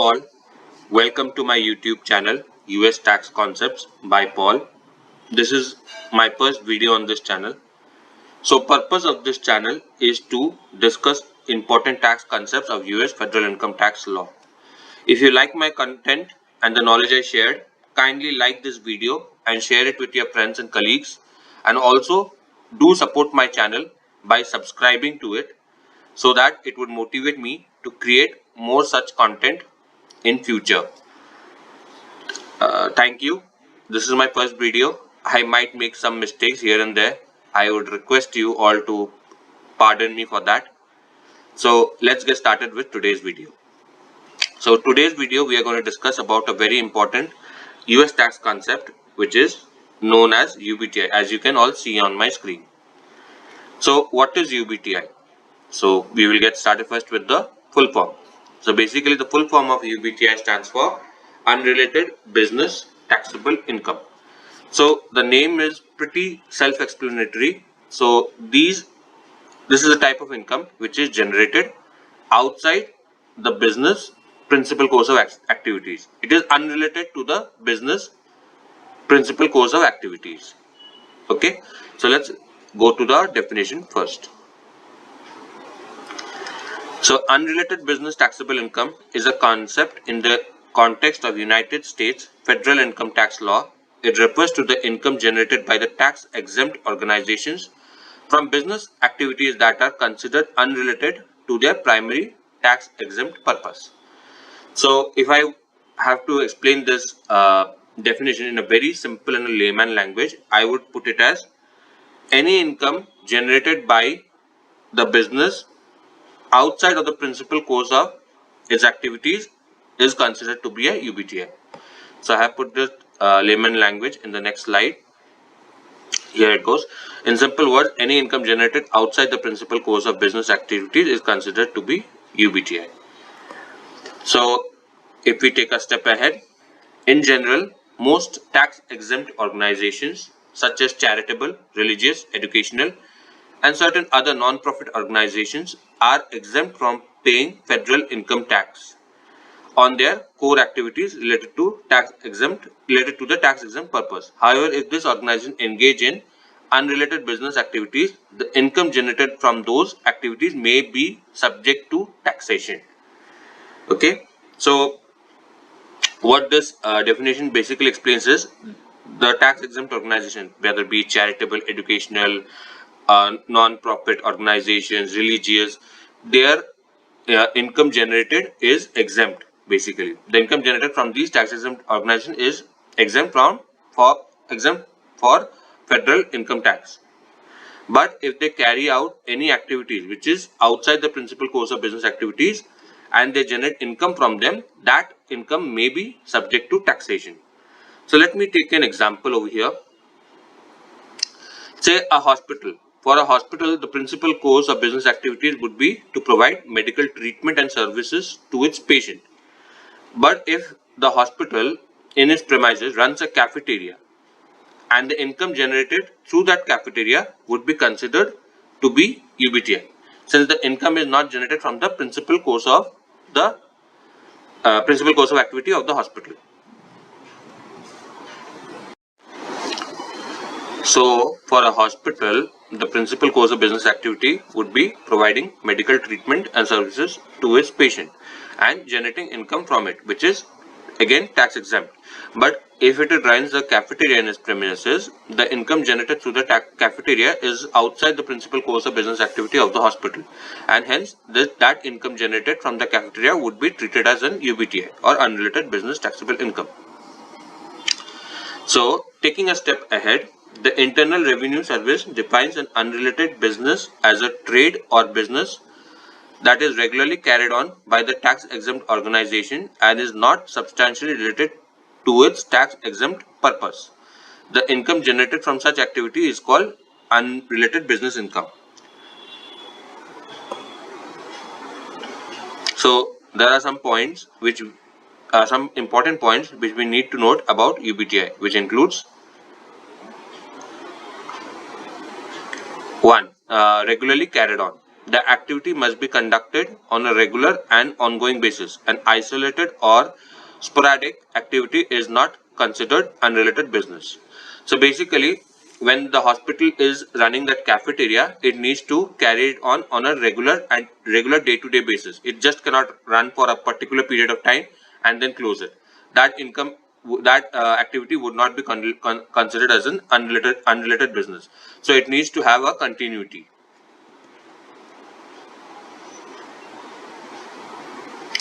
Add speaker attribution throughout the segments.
Speaker 1: all, welcome to my YouTube channel US Tax Concepts by Paul. This is my first video on this channel. So purpose of this channel is to discuss important tax concepts of US federal income tax law. If you like my content and the knowledge I shared, kindly like this video and share it with your friends and colleagues, and also do support my channel by subscribing to it so that it would motivate me to create more such content in future. Thank you. This is my first video. I might make some mistakes here and there. I would request you all to pardon me for that. So let's get started with today's video. So today's video we are going to discuss about a very important US tax concept which is known as UBTI, as you can all see on my screen. So what is UBTI? So we will get started first with the full form. So basically the full form of UBTI stands for Unrelated Business Taxable Income. So the name is pretty self-explanatory. So this is a type of income which is generated outside the business principal course of activities. It is unrelated to the business principal course of activities. Okay, so let's go to the definition first. So unrelated business taxable income is a concept in the context of United States federal income tax law. It refers to the income generated by the tax exempt organizations from business activities that are considered unrelated to their primary tax exempt purpose. So if I have to explain this definition in a very simple and layman language, I would put it as any income generated by the business outside of the principal course of its activities is considered to be a UBTI. So I have put this layman language in the next slide. Here it goes. In simple words, any income generated outside the principal course of business activities is considered to be UBTI. So if we take a step ahead, in general, most tax exempt organizations such as charitable, religious, educational, and certain other non-profit organizations are exempt from paying federal income tax on their core activities related to the tax exempt purpose. However, if this organization engage in unrelated business activities, the income generated from those activities may be subject to taxation. Okay, so what this definition basically explains is the tax exempt organization, whether it be charitable, educational, non-profit organizations, religious, their income generated is exempt. Basically, the income generated from these tax exempt organizations is exempt for federal income tax. But if they carry out any activities which is outside the principal course of business activities and they generate income from them, that income may be subject to taxation. So let me take an example over here. Say a hospital. For a hospital, the principal course of business activities would be to provide medical treatment and services to its patient. But if the hospital in its premises runs a cafeteria and the income generated through that cafeteria would be considered to be UBTI, since the income is not generated from the principal course of activity of the hospital. So for a hospital, the principal course of business activity would be providing medical treatment and services to its patient and generating income from it, which is again tax exempt. But if it runs the cafeteria in its premises, the income generated through the cafeteria is outside the principal course of business activity of the hospital, and hence that income generated from the cafeteria would be treated as an UBTI or unrelated business taxable income. So taking a step ahead, the Internal Revenue Service defines an unrelated business as a trade or business that is regularly carried on by the tax exempt organization and is not substantially related to its tax exempt purpose. The income generated from such activity is called unrelated business income. So there are some points which some important points which we need to note about UBTI, which includes 1. Regularly carried on. The activity must be conducted on a regular and ongoing basis. An isolated or sporadic activity is not considered unrelated business. So basically, when the hospital is running that cafeteria, it needs to carry it on a regular day-to-day basis. It just cannot run for a particular period of time and then close it. That activity would not be considered as an unrelated business. So it needs to have a continuity.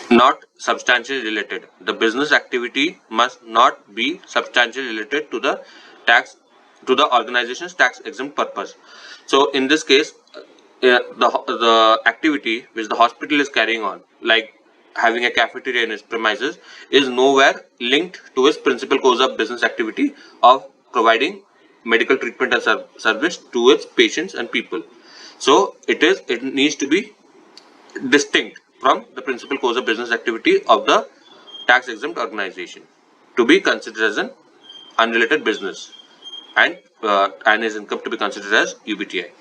Speaker 1: Not substantially related. The business activity must not be substantially related to the organization's tax exempt purpose. So in this case, the activity which the hospital is carrying on, like having a cafeteria in its premises, is nowhere linked to its principal course of business activity of providing medical treatment and service to its patients and people. So it needs to be distinct from the principal course of business activity of the tax exempt organization to be considered as an unrelated business, and his income to be considered as UBTI.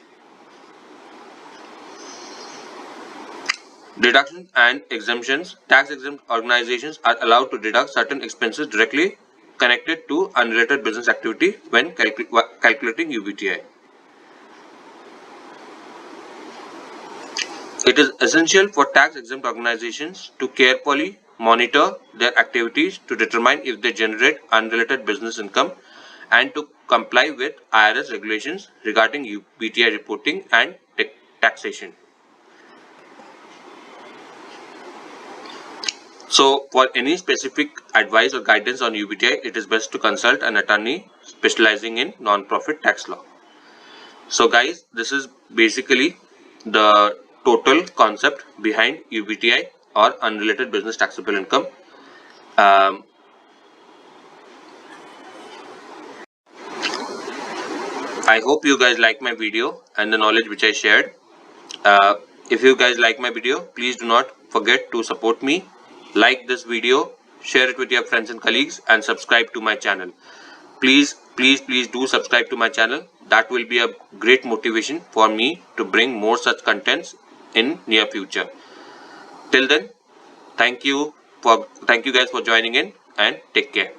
Speaker 1: Deductions and exemptions. Tax exempt organizations are allowed to deduct certain expenses directly connected to unrelated business activity when calculating UBTI. It is essential for tax-exempt organizations to carefully monitor their activities to determine if they generate unrelated business income and to comply with IRS regulations regarding UBTI reporting and taxation. So, for any specific advice or guidance on UBTI, it is best to consult an attorney specializing in non-profit tax law. So guys, this is basically the total concept behind UBTI or unrelated business taxable income. I hope you guys like my video and the knowledge which I shared. If you guys like my video, please do not forget to support me. Like this video, share it with your friends and colleagues, and subscribe to my channel. Please do subscribe to my channel. That will be a great motivation for me to bring more such contents in near future. Till then, thank you guys for joining in, and take care.